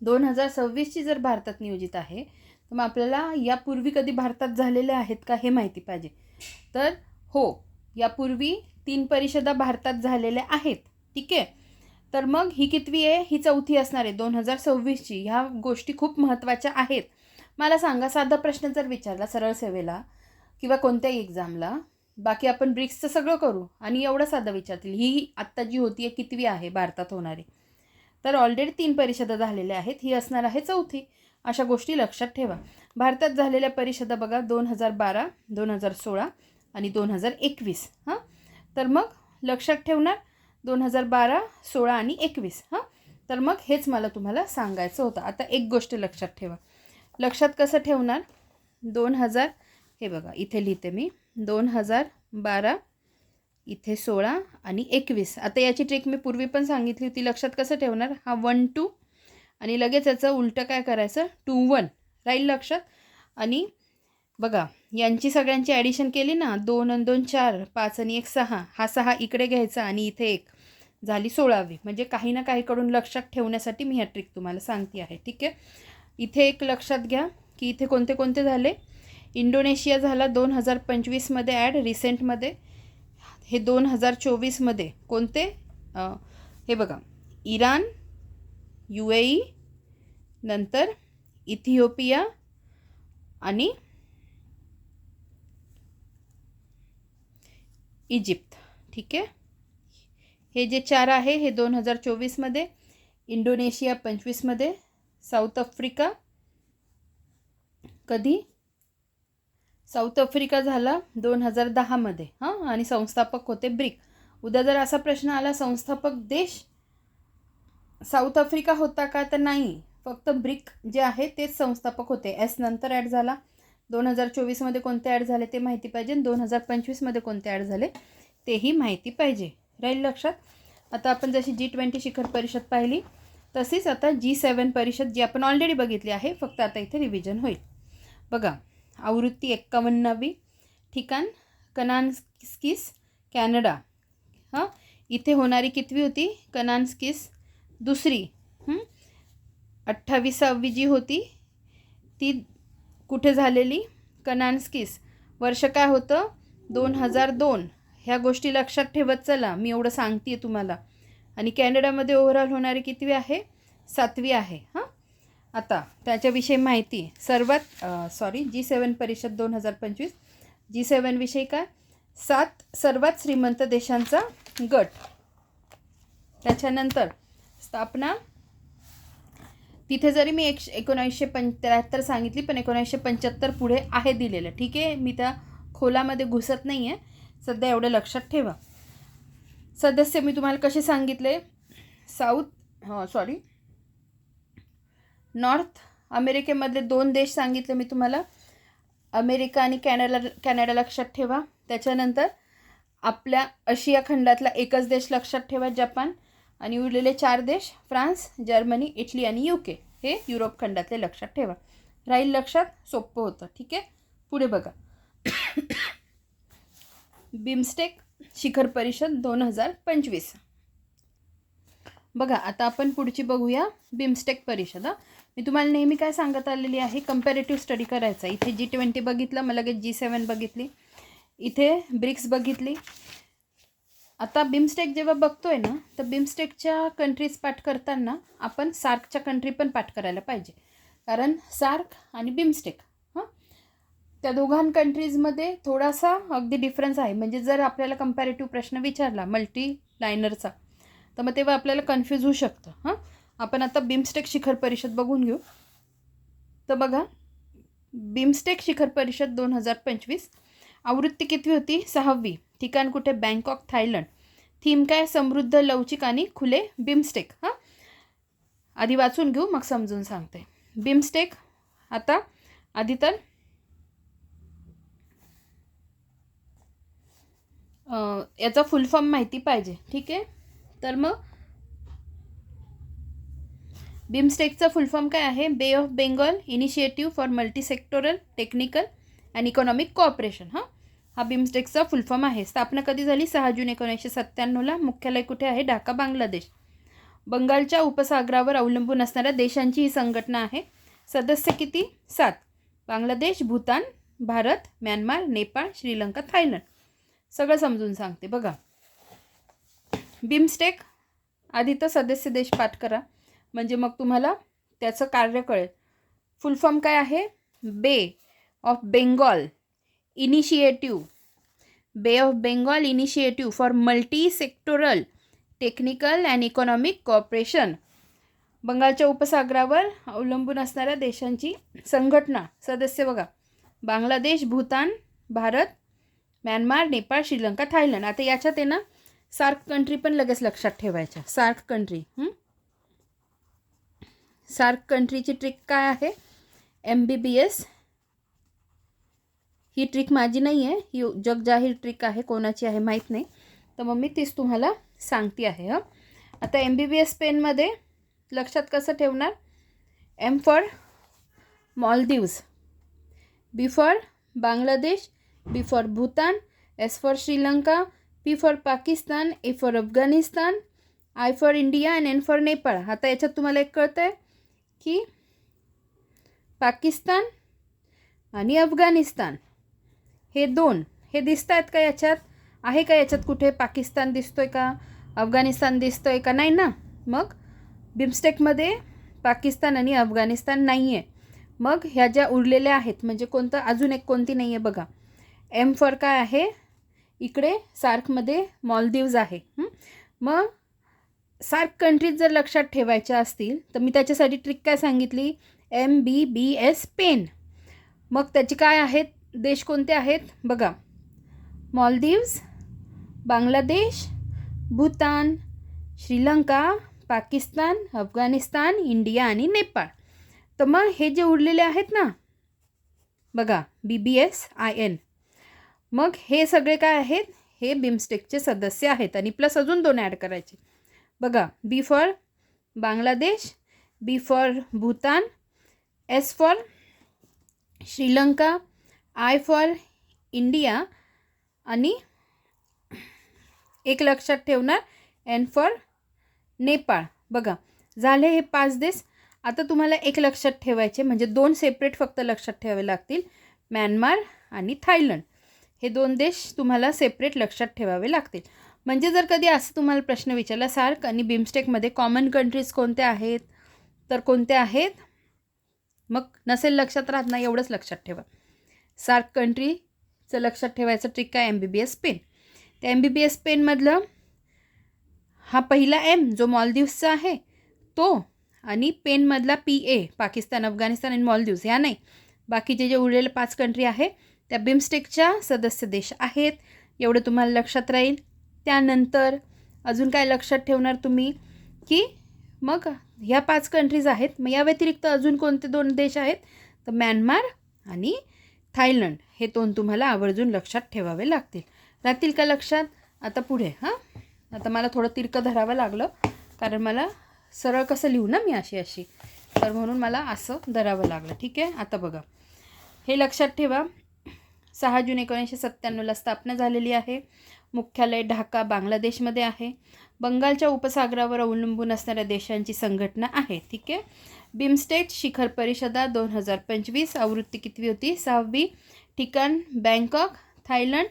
2026ची जर भारतात नियोजित आहे तर मग आपल्याला यापूर्वी कधी भारतात झालेल्या आहेत का हे माहिती पाहिजे. तर हो, यापूर्वी 3 परिषदा भारतात झालेल्या आहेत. ठीक आहे. तर मग ही कितवी आहे? ही 4थी असणार आहे 2026ची. ह्या गोष्टी खूप महत्त्वाच्या आहेत. मला सांगा, साधा प्रश्न जर विचारला सरळ सेवेला किंवा कोणत्याही एक्झामला, बाकी आपण ब्रिक्सचं सगळं करू आणि एवढं साधं विचारतील, ही आत्ता जी होती आहे कितवी आहे भारतात होणारी, तर ऑलरेडी 3 परिषदा झालेल्या आहेत. ही असणार आहे 4थी. अशा गोष्टी लक्षात ठेवा. भारतात झालेल्या परिषदा बघा 2012, 2016 आणि 2021. हां, तर मग लक्षात ठेवणार 2012, 16 आणि 21. हां, तर मग हेच मला तुम्हाला सांगायचं होतं. आता एक गोष्ट लक्षात ठेवा. लक्षात कसं ठेवणार? 2000, हे बघा इथे लिहिते मी, 2012, इथे 16 आणि 21. आता याची ट्रिक मी पूर्वी पण सांगितली होती. लक्षात कसं ठेवणार? हा 1 2 आणि लगेच याचं उलटं काय करायचं? 2 1 राहील लक्षात. आणि बघा यांची सगळ्यांची ॲडिशन केली ना, 2 आणि 2 4, 5 आणि 1 6. हा 6 इकडे घ्यायचा आणि इथे 1 झाली 16वी. म्हणजे काही ना काहीकडून लक्षात ठेवण्यासाठी मी ह्या ट्रिक तुम्हाला सांगते आहे. ठीक आहे. इथे एक लक्षात घ्या की इथे कोणते कोणते झाले. इंडोनेशिया झाला 2025मध्ये ॲड रिसेंटमध्ये. हे 2024मध्ये कोणते? हे बघा, इराण, UAE, नंतर इथिओपिया आणि इजिप्त. ठीक आहे. हे जे 4 आहे हे 2024मध्ये, इंडोनेशिया 25मध्ये, साऊथ आफ्रिका कधी? साऊथ आफ्रिका झाला 2010मध्ये. हां, आणि संस्थापक होते ब्रिक. उद्या जर असा प्रश्न आला संस्थापक देश साऊथ आफ्रिका होता का, तर नाही, फक्त ब्रिक जे आहे तेच संस्थापक होते. एस नंतर ॲड झाला. 2024मध्ये कोणते ॲड झाले ते माहिती पाहिजे, 2025मध्ये कोणते ॲड झाले तेही माहिती पाहिजे. राहील लक्षात. आता आपण जशी G20 शिखर परिषद पाहिली तशीच आता G7 परिषद जी आपण ऑलरेडी बघितली आहे, फक्त आता इथे रिव्हिजन होईल. बघा, आवृत्ती 51वी, ठिकाण कनान्स्किस, कॅनडा. हां, इथे होणारी कितवी होती? कनान्स्किस दुसरी. 28वी जी होती ती कुठे झालेली? कनान्स्किस. वर्ष काय होतं? 2002. ह्या गोष्टी लक्षात ठेवत चला, मी एवढं सांगते तुम्हाला. आणि कॅनडामध्ये ओव्हरऑल होणारी कितवी आहे? 7वी आहे. हां, आता त्याच्याविषयी माहिती. G7 परिषद 2025. G7 विषयी काय? 7 सर्वात श्रीमंत देशांचा गट. त्याच्यानंतर स्थापना, तिथे जरी मी 1973 सांगितली, पण 1975 पुढे आहे दिलेलं. ठीक आहे, मी त्या खोलामध्ये घुसत नाही आहे सध्या, एवढं लक्षात ठेवा. सदस्य मी तुम्हाला कसे सांगितले? नॉर्थ अमेरिकेमधले 2 देश सांगितले मी तुम्हाला, अमेरिका आणि कॅनडा लक्षात ठेवा. त्याच्यानंतर आपल्या आशिया खंडातला एकच देश लक्षात ठेवा, जपान. आणि उरलेले 4 देश फ्रान्स, जर्मनी, इटली आणि UK, हे युरोप खंडातले लक्षात ठेवा. राहील लक्षात. सोपं होतं. ठीक आहे. पुढे बघा, बिमस्टेक शिखर परिषद 2025. बघा, आता आपण पुढची बघूया बिमस्टेक परिषद. मी तुम्हाला नेहमी काय सांगत आलेली आहे, कंपॅरेटिव्ह स्टडी करायचा. इथे G20 बघितलं, मग लगेच G7 बघितली, इथे ब्रिक्स बघितली. आता बिमस्टेक जेव्हा बघतोय ना, तर बिमस्टेकच्या कंट्रीज पाठ करताना आपण सार्कच्या कंट्री पण पाठ करायला पाहिजे. कारण सार्क आणि बिमस्टेक त्या दोघां कंट्रीजमध्ये थोडासा अगदी डिफरन्स आहे. म्हणजे जर आपल्याला कंपॅरेटिव्ह प्रश्न विचारला मल्टी लायनरचा, तर मग तेव्हा आपल्याला कन्फ्यूज होऊ शकतं. आपण आता बिमस्टेक शिखर परिषद बघून घेऊ. तर बघा, बिमस्टेक शिखर परिषद 2025 आवृत्ती कितवी होती? 6वी. ठिकाण कुठे? Bangkok, Thailand. थीम काय? समृद्ध, लवचिक आणि खुले बिमस्टेक. आधी वाचून घेऊ, मग समजून सांगते. बिमस्टेक, आता आधी तर याचा फुल फॉर्म माहिती पाहिजे. ठीक आहे. तर मग बिमस्टेकचा फुल फॉर्म काय आहे? बे of Bengal initiative for multi sectoral technical and economic cooperation. हा बिमस्टेकचा फुल फॉर्म आहे. स्थापना कधी झाली? 6 जून 1997ला. मुख्यालय कुठे आहे? ढाका, बांगलादेश. बंगालच्या उपसागरावर अवलंबून असणाऱ्या देशांची ही संघटना आहे. सदस्य किती? 7. Bangladesh, Bhutan, Bharat, Myanmar, Nepal, Sri Lanka, Thailand. सगळं समजून सांगते बघा. बिमस्टेक आधी तर सदस्य देश पाठ करा, म्हणजे मग तुम्हाला त्याचं कार्य कळेल. फुल फॉर्म काय आहे? बे ऑफ बेंगॉल इनिशिएटिव्ह. बे of Bengal initiative for multi sectoral technical and economic cooperation. बंगालच्या उपसागरावर अवलंबून असणाऱ्या देशांची संघटना. सदस्य बघा, बांगलादेश, भूतान, भारत, म्यानमार, नेपाळ, श्रीलंका, थायलंड. आता याच्यात आहे ना सार्क कंट्री पण लगेच लक्षात ठेवायच्या. SAARC country. सार्क कंट्रीची ट्रिक काय आहे? MBBS. ही ट्रिक माझी नाही आहे, ही जगजाहीर ट्रिक आहे. कोणाची आहे माहीत नाही, तर मग मी तीच तुम्हाला सांगते आहे. आता MBBS पेनमध्ये लक्षात कसं ठेवणार? M for Maldives, B for Bangladesh, B for Bhutan, S for Sri Lanka, P for Pakistan, A for Afghanistan, I for India आणि N फॉर नेपाळ. आता याच्यात तुम्हाला एक कळतं आहे की पाकिस्तान आणि अफगाणिस्तान हे दोन हे दिसत आहेत का? याच्यात आहे का? याच्यात कुठे पाकिस्तान दिसतोय का? अफगाणिस्तान दिसतोय का? नाही ना. मग बिमस्टेकमध्ये पाकिस्तान आणि अफगाणिस्तान नाही आहे. मग ह्या ज्या उरलेल्या आहेत, म्हणजे कोणतं अजून एक कोणती नाही आहे बघा. M फॉर काय आहे? इकडे सार्कमध्ये मॉलदीव्ज आहे. मग सार्क कंट्रीज जर लक्षात ठेवायच्या असतील तर मी त्याच्यासाठी ट्रिक काय सांगितली? MBBS pen. मग त्याचे काय आहेत? देश कोणते आहेत बघा? मॉलदीव्ज, बांगलादेश, भूतान, श्रीलंका, पाकिस्तान, अफगाणिस्तान, इंडिया आणि नेपाळ. तर मग हे जे उरलेले आहेत ना बघा, BBSIN, मग हे सगळे काय आहेत? हे बिमस्टेकचे सदस्य आहेत. आणि प्लस अजून 2 ॲड करायचे बघा. B for Bangladesh, B for Bhutan, S for Sri Lanka, I for India आणि एक लक्षात ठेवणार N फॉर नेपाळ. बघा झाले हे 5 देश. आता तुम्हाला एक लक्षात ठेवायचे, म्हणजे 2 सेपरेट फक्त लक्षात ठेवावे लागतील. म्यानमार आणि थायलंड हे 2 देश तुम्हाला सेपरेट लक्षात ठेवावे लागतील. म्हणजे जर कधी असं तुम्हाला प्रश्न विचारला सार्क आणि बिमस्टेकमध्ये कॉमन कंट्रीज कोणत्या आहेत, तर कोणत्या आहेत? मग नसेल लक्षात राहत नाही, एवढंच लक्षात ठेवा. सार्क कंट्रीचं लक्षात ठेवायचं ट्रिक काय? MBBS pen. त्या MBBS पेनमधलं हा पहिला M जो मॉलदीव्सचा आहे तो, आणि पेनमधला PA पाकिस्तान, अफगाणिस्तान आणि मॉलदीव्स ह्या नाही. बाकीचे जे उरलेले 5 कंट्री आहे त्या बिमस्टेकच्या सदस्य देश आहेत. एवढं तुम्हाला लक्षात राहील. त्यानंतर अजून काय लक्षात ठेवणार तुम्ही की मग ह्या 5 कंट्रीज आहेत. मग या व्यतिरिक्त अजून कोणते 2 देश आहेत? तर म्यानमार आणि थायलंड हे 2 तुम्हाला आवर्जून लक्षात ठेवावे लागतील. राहतील का लक्षात? आता पुढे आता मला थोडं तिरकं धरावं लागलं, कारण मला सरळ कसं लिहू ना मी अशी, तर म्हणून मला असं धरावं लागलं. ठीक आहे. आता बघा हे लक्षात ठेवा. 6 जून 1997ला स्थापना झालेली आहे. मुख्यालय ढाका, बांगलादेशमध्ये आहे. बंगालच्या उपसागरावर अवलंबून असणाऱ्या देशांची संघटना आहे. ठीक आहे. बिमस्टेक शिखर परिषदा 2025 आवृत्ती कितवी होती? 6वी. ठिकाण बँकॉक, थायलंड.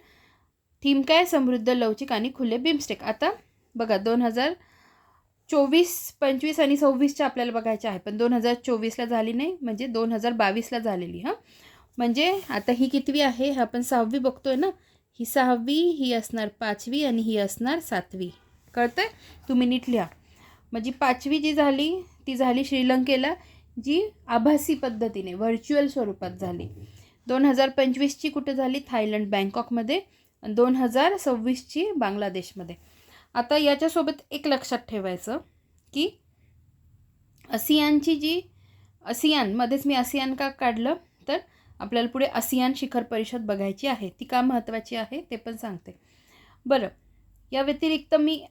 थीम काय? समृद्ध, लवचिक आणि खुले बिमस्टेक. आता बघा 2024, 25 आणि 26च्या आपल्याला बघायचे आहे, पण 2024ला झाली नाही, म्हणजे 2022ला झालेली. म्हणजे आता ही कितवी आहे? आपण 6वी बघतोय ना. ही 6वी, ही असणार 5वी आणि ही असणार 7वी. कळतंय? तुम्ही नीट लिहा. म्हणजे 5वी जी झाली ती झाली श्रीलंकेला, जी आभासी पद्धतीने व्हर्च्युअल स्वरूपात झाली. 2025ची कुठे झाली? थायलंड, बँकॉकमध्ये. 2026ची बांगलादेशमध्ये. आता याच्यासोबत एक लक्षात ठेवायचं की आसियानची जी आसियानमध्येच मी आसियान का काढलं, तर आपल्याला पुढे आसियान शिखर परिषद बघायची आहे. ती का महत्त्वाची आहे ते पण सांगते. बरं, या व्यतिरिक्त मी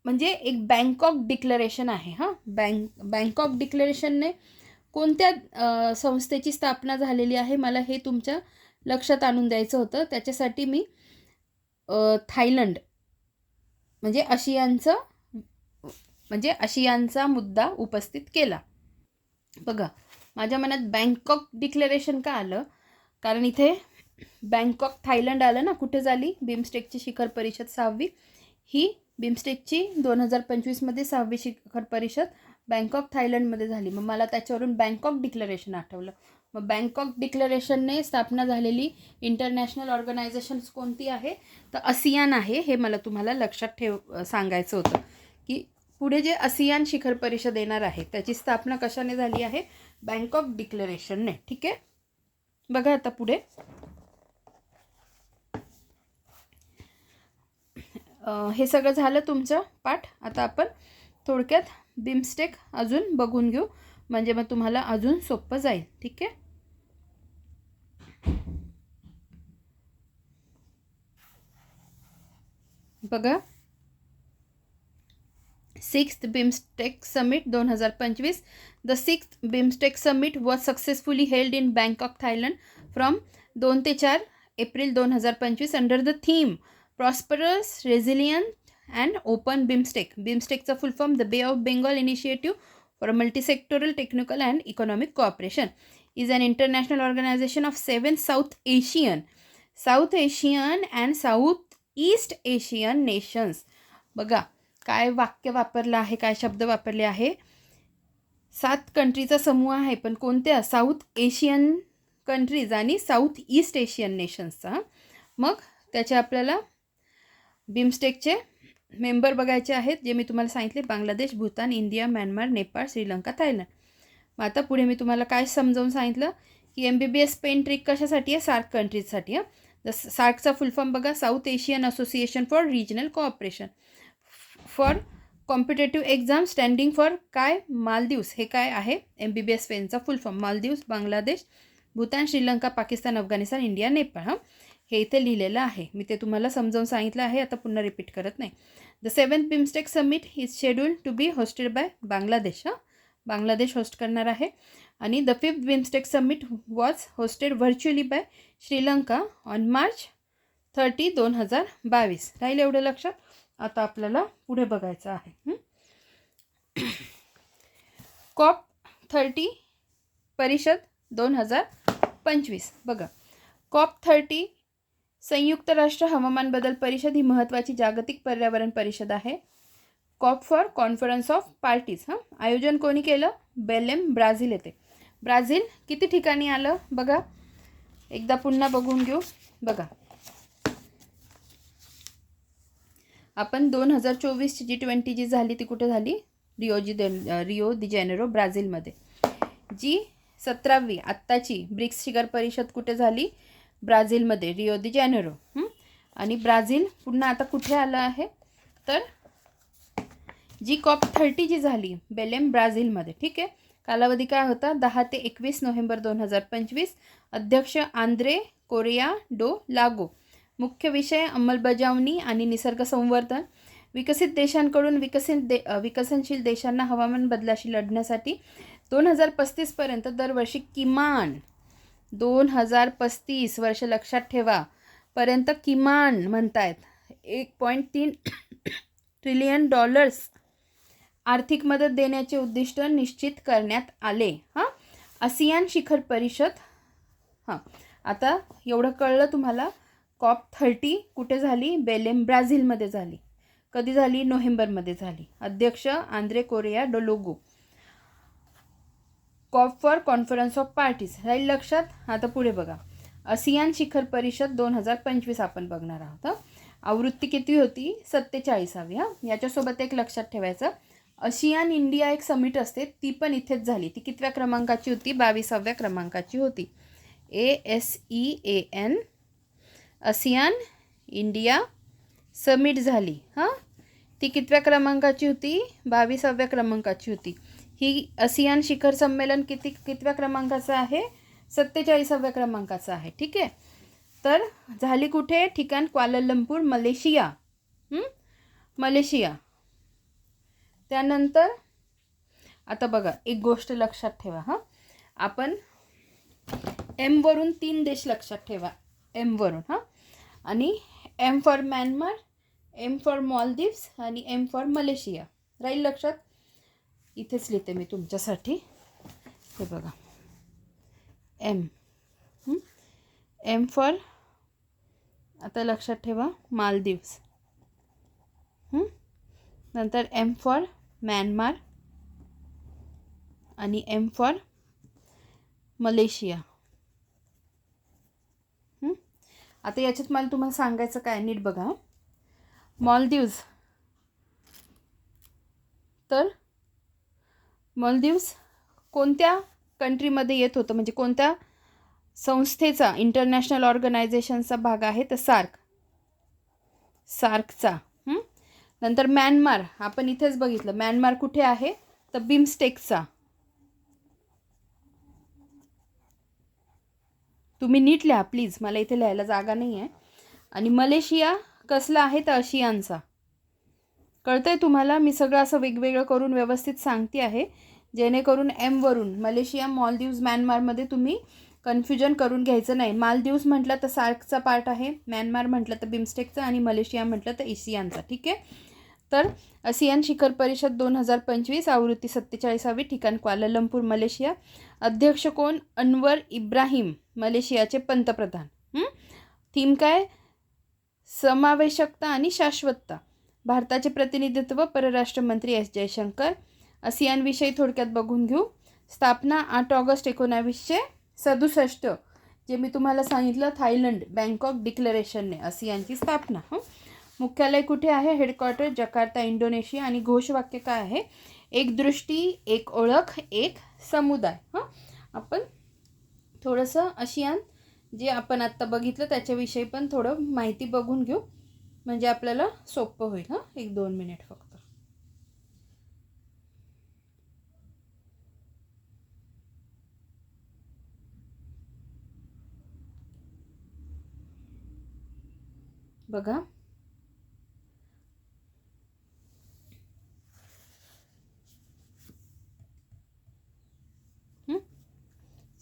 म्हणजे एक बँकॉक डिक्लरेशन आहे. हां, बँकॉक डिक्लरेशनने कोणत्या संस्थेची स्थापना झालेली आहे मला हे तुमच्या लक्षात आणून द्यायचं होतं. त्याच्यासाठी मी थायलंड म्हणजे आशियानचा मुद्दा उपस्थित केला. बघा, माझ्या मनात बँकॉक डिक्लरेशन का आलं, कारण इथे बँकॉक थायलंड आलं ना. कुठे झाली बिमस्टेकची शिखर परिषद 6वी, ही बिमस्टेकची 2025मध्ये 6वी शिखर परिषद बँकॉक थायलंडमध्ये झाली. मग मला त्याच्यावरून बँकॉक डिक्लरेशन आठवलं. मग बँकॉक डिक्लरेशनने स्थापना झालेली इंटरनॅशनल ऑर्गनायझेशन्स कोणती आहे, तर आसियान आहे. हे मला तुम्हाला लक्षात सांगायचं होतं की पुढे जे आसियान शिखर परिषद येणार आहे त्याची स्थापना कशाने झाली आहे, बँकॉक डिक्लरेशनने. ठीक आहे, बघा आता पुढे हे सगळं झालं तुमचं पाठ. आता आपण थोडक्यात बिमस्टेक अजून बघून घेऊ, म्हणजे मग तुम्हाला अजून सोपं जाईल. ठीक आहे, बघा. 6th BIMSTEC Summit 2025. The 6th BIMSTEC Summit was successfully held in Bangkok, Thailand from 2 ते 4 April 2025 under the theme Prosperous, Resilient and Open BIMSTEC. BIMSTECचा full form The Bay of Bengal Initiative for Multisectoral, Technical and Economic Cooperation is an international organization of 7 South Asian and Southeast Asian nations. बघा काय वाक्य वापरलं आहे, काय शब्द वापरले आहे. 7 कंट्रीचा समूह आहे, पण कोणत्या, साऊथ एशियन कंट्रीज आणि साऊथ ईस्ट एशियन नेशन्सचा. मग त्याचे आपल्याला बिमस्टेकचे मेंबर बघायचे आहेत, जे मी तुम्हाला सांगितले, Bangladesh, Bhutan, India, Myanmar, Nepal, Sri Lanka, Thailand. मग आता पुढे मी तुम्हाला काय समजावून सांगितलं की MBBS पेन ट्रिक कशासाठी आहे, सार्क कंट्रीजसाठी. आहे सार्कचा फुल फॉर्म बघा, south Asian association for regional cooperation for competitive exam standing for काय, मालदीव्स. हे काय आहे, MBBS पेनचा फुल फॉर्म, मालदीव्स, बांगलादेश, भूतान, श्रीलंका, पाकिस्तान, अफगाणिस्तान, इंडिया, नेपाळ. हे इथे लिहिलेलं आहे, मी ते तुम्हाला समजावून सांगितलं आहे, आता पुन्हा रिपीट करत नाही. The 7th BIMSTEC summit is scheduled to be hosted by Bangladesh. Bangladesh host करणार आहे. आणि the 5th BIMSTEC summit was hosted virtually by Sri Lanka on March 30, 2022. राहील एवढं लक्षात. आता आपल्याला पुढे बघायचं आहे. COP30 परिषद 2025. बघा, COP30 संयुक्त राष्ट्र हवामान बदल परिषद ही महत्त्वाची जागतिक पर्यावरण परिषद आहे. COP for conference of parties. आयोजन कोणी केलं, बेलेम, ब्राझील येथे. ब्राझील किती ठिकाणी आलं बघा, एकदा पुन्हा बघून घेऊ. बघा, आपण 2024ची G20 जी झाली ती कुठे झाली, रिओ दी जेनेरो, ब्राझीलमध्ये. जी 17वी आत्ताची ब्रिक्स शिखर परिषद कुठे झाली, ब्राझीलमध्ये, रिओ दी जेनेरो. आणि ब्राझील पुन्हा आता कुठे आलं आहे, तर जी COP30 जी झाली बेलेम, ब्राझीलमध्ये. ठीक आहे, कालावधी काय होता, 10 ते 21 नोव्हेंबर 2025. अध्यक्ष आंद्रे कोरेया डो लागो. मुख्य विषय अंमलबजावणी आणि निसर्ग संवर्धन. विकसित देशांकडून विकसनशील देशांना हवामान बदलाशी लढण्यासाठी 2035पर्यंत दरवर्षी किमान 2035 वर्ष लक्षात ठेवा पर्यंत किमान म्हणतायत $1.3 ट्रिलियन आर्थिक मदत देण्याचे उद्दिष्ट निश्चित करण्यात आले. आसियान शिखर परिषद. आता एवढं कळलं तुम्हाला. COP30 कुठे झाली, बेलेम, ब्राझीलमध्ये झाली. कधी झाली, नोव्हेंबरमध्ये झाली. अध्यक्ष Andre Correa do Lago. COP for conference of parties. राहील लक्षात. आता पुढे बघा, आसियान शिखर परिषद 2025 आपण बघणार आहोत. आवृत्ती किती होती, 47वी. याच्यासोबत एक लक्षात ठेवायचं, आसियान इंडिया एक समिट असते, ती पण इथेच झाली. ती कितव्या क्रमांकाची होती, 22व्या क्रमांकाची होती. ASEAN आसियान इंडिया समिट झाली. ती कितव्या क्रमांकाची होती, 22व्या क्रमांकाची होती. ही आसियान शिखर संमेलन कितव्या क्रमांकाचं आहे, 47व्या क्रमांकाचं आहे. ठीक आहे, तर झाली कुठे, ठिकाण क्वालालंपूर, मलेशिया. मलेशिया. त्यानंतर आता बघा एक गोष्ट लक्षात ठेवा हां, आपण एमवरून 3 देश लक्षात ठेवा, एमवरून हां. आणि M for Myanmar, M for Maldives आणि एम फॉर मलेशिया. राहील लक्षात? इथेच लिहिते मी तुमच्यासाठी. हे बघा एम, एम फॉर, आता लक्षात ठेवा मालदीव्स, नंतर एम फॉर म्यानमार आणि एम फॉर मलेशिया. आता याच्यात मला तुम्हाला सांगायचं काय, नीट बघा. मालदीव्स, तर मालदीव्स कोणत्या कंट्रीमध्ये येत होतं, म्हणजे कोणत्या संस्थेचा, इंटरनॅशनल ऑर्गनायझेशनचा भाग आहे, तर सार्कचा. नंतर म्यानमार, आपण इथेच बघितलं, म्यानमार कुठे आहे, तर बिमस्टेकचा. तुम्ही नीट लिहा प्लीज, मला इथे लिहायला जागा नाही आहे. आणि मलेशिया कसला आहे, तर आशियानचा. कळतंय तुम्हाला? मी सगळं असं वेगवेगळं करून व्यवस्थित सांगते आहे, जेणेकरून एमवरून मलेशिया, मालदीव्स, म्यानमारमध्ये तुम्ही कन्फ्युजन करून घ्यायचं नाही. मालदीव्स म्हटलं तर सार्कचा पार्ट आहे, म्यानमार म्हटलं तर बिमस्टेकचा, आणि मलेशिया म्हटलं तर आशियानचा. ठीक आहे. तर आसियान शिखर परिषद 2025, आवृत्ती 47वी, ठिकाण क्वालालंपूर, मलेशिया. अध्यक्ष कोण? अनवर इब्राहिम, मलेशियाचे पंतप्रधान. थीम काय? समावेशकता आणि शाश्वतता. भारताचे प्रतिनिधित्व परराष्ट्र मंत्री एस जयशंकर. आसियानविषयी थोडक्यात बघून घेऊ. स्थापना 8 ऑगस्ट 1967, जे मी तुम्हाला सांगितलं, थायलंड बँकॉक डिक्लेरेशनने आसियानची स्थापना. मुख्यालय कुठे आहे? Headquarter Jakarta, Indonesia. आणि घोषवाक्य काय आहे? एक दृष्टी, एक ओळख, एक समुदाय. आपण थोडंसं आसियान जे आपण आत्ता बघितलं त्याच्याविषयी पण थोडं माहिती बघून घेऊ, म्हणजे आपल्याला सोपं होईल. 1-2 मिनिट फक्त. बघा,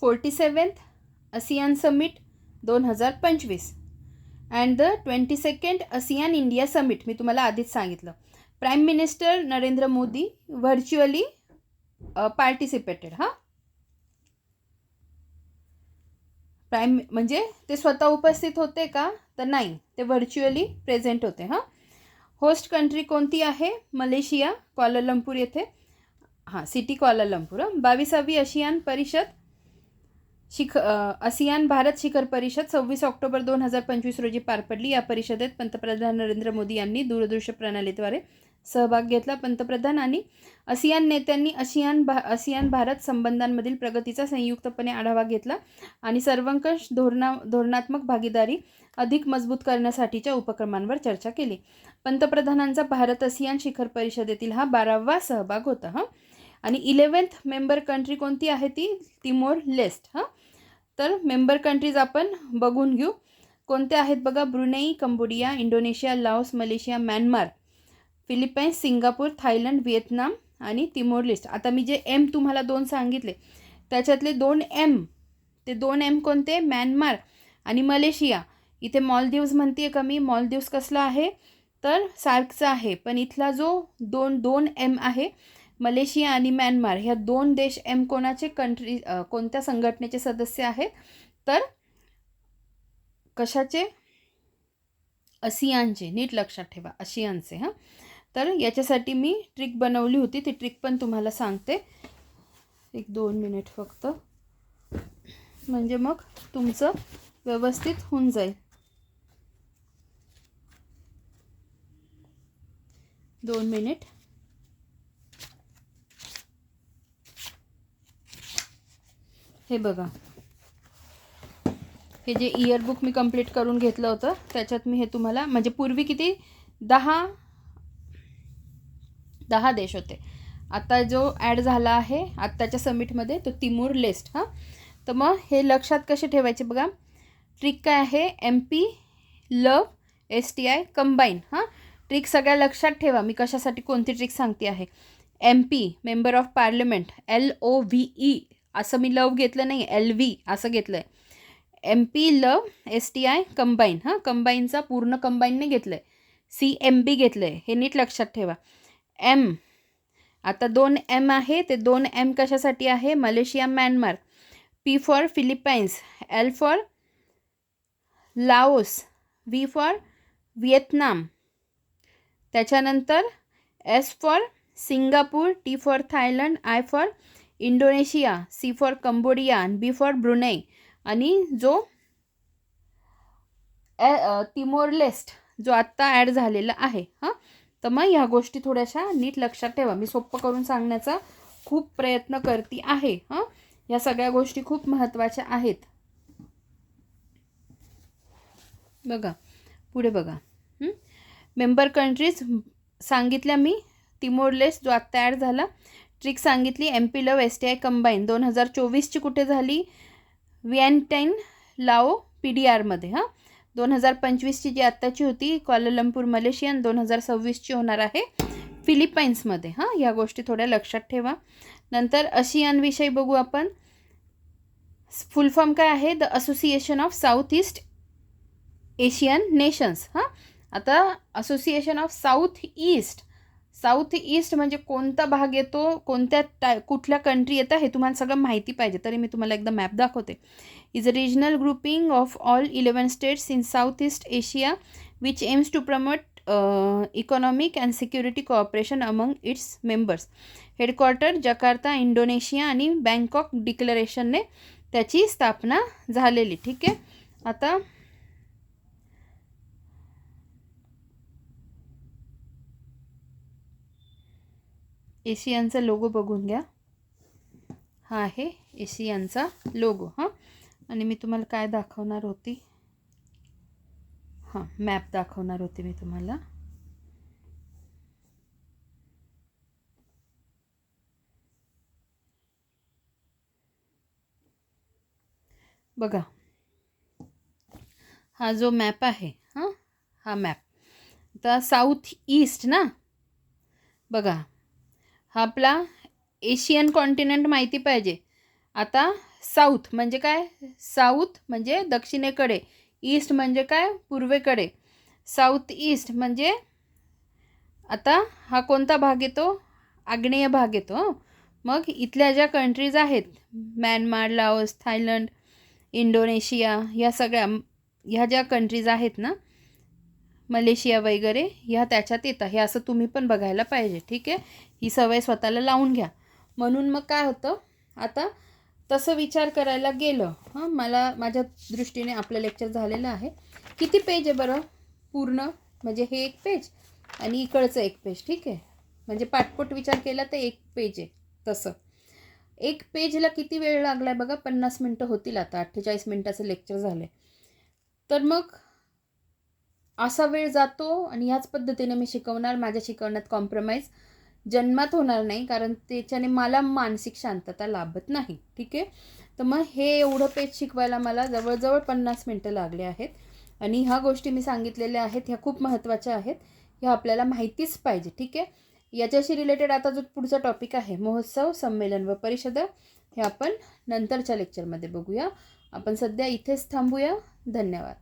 47th ASEAN Summit 2025 and the 22nd ASEAN India summit. मी तुम्हाला आधीच सांगितलं. Prime minister Narendra Modi virtually participated. Prime म्हणजे ते स्वतः उपस्थित होते का, तर नाही, ते व्हर्च्युअली प्रेझेंट होते. होस्ट कंट्री कोणती आहे? मलेशिया, क्वालालंपूर येथे. City Kuala Lumpur. 22वी आसियान परिषद आसियान भारत शिखर परिषद 26 ऑक्टोबर 2025 रोजी पार पडली. या परिषदेत पंतप्रधान नरेंद्र मोदी यांनी दूरदृश्य प्रणालीद्वारे सहभाग घेतला. पंतप्रधान आणि आसियान नेत्यांनी आसियान भारत संबंधांमधील प्रगतीचा संयुक्तपणे आढावा घेतला आणि सर्वंकष धोरणात्मक भागीदारी अधिक मजबूत करण्यासाठीच्या उपक्रमांवर चर्चा केली. पंतप्रधानांचा भारत आसियान शिखर परिषदेतील हा 12वा सहभाग होता. आणि 11th मेंबर कंट्री कोणती आहे? ती तिमोर लेस्ट. तर मेंबर कंट्रीज आपण बघून घेऊ कोणत्या आहेत. बघा, Brunei, Cambodia, Indonesia, Laos, Malaysia, Myanmar, Philippines, Singapore, Thailand, Vietnam आणि तिमोर लेस्ट. आता मी जे एम तुम्हाला 2 सांगितले त्याच्यातले 2 एम, ते 2 एम कोणते? म्यानमार आणि मलेशिया. इथे मालदीव्स म्हणते का मी? मालदीव्स कसला आहे, तर सार्कचा आहे. पण इथला जो 2 एम आहे, मलेशिया आणि म्यानमार, ह्या 2 देश एम कोणाचे कंट्री, कोणत्या संघटनेचे सदस्य आहेत, तर कशाचे? आसियानचे. नीट लक्षात ठेवा, आसियानचे. तर याच्यासाठी मी ट्रिक बनवली होती, ती ट्रिक पण तुम्हाला सांगते. 1-2 मिनिट फक्त, म्हणजे मग तुमचं व्यवस्थित होऊन जाईल. 2 मिनिट. हे बघा, हे जे इयरबुक मी कंप्लीट करून घेतलं होतं त्याच्यात मी हे तुम्हाला, म्हणजे पूर्वी किती 10 देश होते. आता जो ॲड झाला आहे आत्ताच्या समिटमध्ये तो तिमोर लेस्ट. तर मग हे लक्षात कसे ठेवायचे बघा. ट्रिक काय आहे? MP, लव, STI, कंबाईन. ट्रिक सगळ्या लक्षात ठेवा. मी कशासाठी कोणती ट्रिक सांगते आहे. MP member of parliament, LOVE असं मी लव घेतलं नाही, LV असं घेतलं आहे. MP लव, STI कंबाईन, हां कंबाईनचा पूर्ण कंबाईनने घेतलं आहे. CMB घेतलं आहे, हे नीट लक्षात ठेवा. M, आता 2 M आहे, ते 2 M कशासाठी आहे? Malaysia, Myanmar. P for Philippines, L for Laos, V for Vietnam. त्याच्यानंतर S for Singapore, T for Thailand, I for Indonesia, C for Cambodia आणि B फॉर ब्रुनेई. आणि जो तिमोर लेस्ट जो आत्ता ॲड झालेला आहे. हां, तर मग ह्या गोष्टी थोड्याशा नीट लक्षात ठेवा. मी सोपं करून सांगण्याचा खूप प्रयत्न करते आहे. हां, या सगळ्या गोष्टी खूप महत्त्वाच्या आहेत. बघा पुढे बघा. मेंबर कंट्रीज सांगितल्या मी. तिमोर लेस्ट जो आत्ता ॲड झाला. ट्रिक सांगितली. MP लव, STI कंबाईन 2024ची कुठे झाली? व्हिएंटाईन लाओ PDRमध्ये. हां, 2025ची जी आत्ताची होती क्वालालंपूर मलेशियन, 2026ची होणार आहे फिलिपाईन्समध्ये. हां, ह्या गोष्टी थोड्या लक्षात ठेवा. नंतर आशियानविषयी बघू आपण. फुल फॉर्म काय आहे? The association of south east Asian nations. हां, आता असोसिएशन ऑफ साऊथ ईस्ट म्हणजे कोणता भाग येतो, कुठल्या कंट्री येतं हे तुम्हाला सगळं माहिती पाहिजे. तरी मी तुम्हाला एकदा मॅप दाखवते. Is a regional grouping of all 11 states in South East Asia which aims to promote economic and security cooperation among its members. Headquarter Jakarta, Indonesia आणि बँकॉक डिक्लेरेशनने त्याची स्थापना झालेली. ठीक आहे. आता एशियनचा लोगो बघून घ्या. हा आहे एशियनचा लोगो. हां, आणि मी तुम्हाला काय दाखवणार होती? हां, मॅप दाखवणार होते मी तुम्हाला. बघा हा जो मॅप आहे, हां हा मॅप. आता साऊथ ईस्ट ना, बघा हा आपला एशियन कॉन्टिनेंट माहिती पाहिजे. आता साऊथ म्हणजे काय? साऊथ म्हणजे दक्षिणेकडे, ईस्ट म्हणजे काय? पूर्वेकडे. साऊथ ईस्ट म्हणजे आता हा कोणता भाग येतो? आग्नेय भाग येतो. मग इथल्या ज्या कंट्रीज आहेत, म्यानमार, लाओस, थायलंड, इंडोनेशिया, ह्या ज्या कंट्रीज आहेत ना, मलेशिया वगैरे, ह्या त्याच्यात येतात. हे असं तुम्ही पण बघायला पाहिजे. ठीक आहे, ही सवय स्वतःला लावून घ्या. म्हणून मग काय होतं, आता तसं विचार करायला गेलं. हां, माझ्या दृष्टीने आपलं लेक्चर झालेलं आहे. किती पेज आहे बरं पूर्ण? म्हणजे हे 1 पेज आणि इकडचं 1 पेज. ठीक आहे, म्हणजे पाठपोट विचार केला तर 1 पेज आहे. तसं 1 पेजला किती वेळ लागला आहे बघा? 50 मिनटं होतील. आता 48 मिनटाचं लेक्चर झालं आहे. तर मग असा वेळ जातो आणि ह्याच पद्धतीने मी शिकवणार. माझ्या शिकवण्यात कॉम्प्रोमाइज जन्मात होणार नाही, कारण त्याच्याने मला मानसिक शांतता लाभत नाही. ठीक आहे, तर मग हे एवढं पेज शिकवायला मला जवळजवळ 50 मिनटं लागले आहेत. आणि ह्या गोष्टी मी सांगितलेल्या आहेत, ह्या खूप महत्त्वाच्या आहेत. ह्या आपल्याला माहितीच पाहिजे. ठीक आहे, याच्याशी रिलेटेड आता जो पुढचा टॉपिक आहे, महोत्सव, संमेलन व परिषदा, हे आपण नंतरच्या लेक्चरमध्ये बघूया. आपण सध्या इथेच थांबूया. धन्यवाद.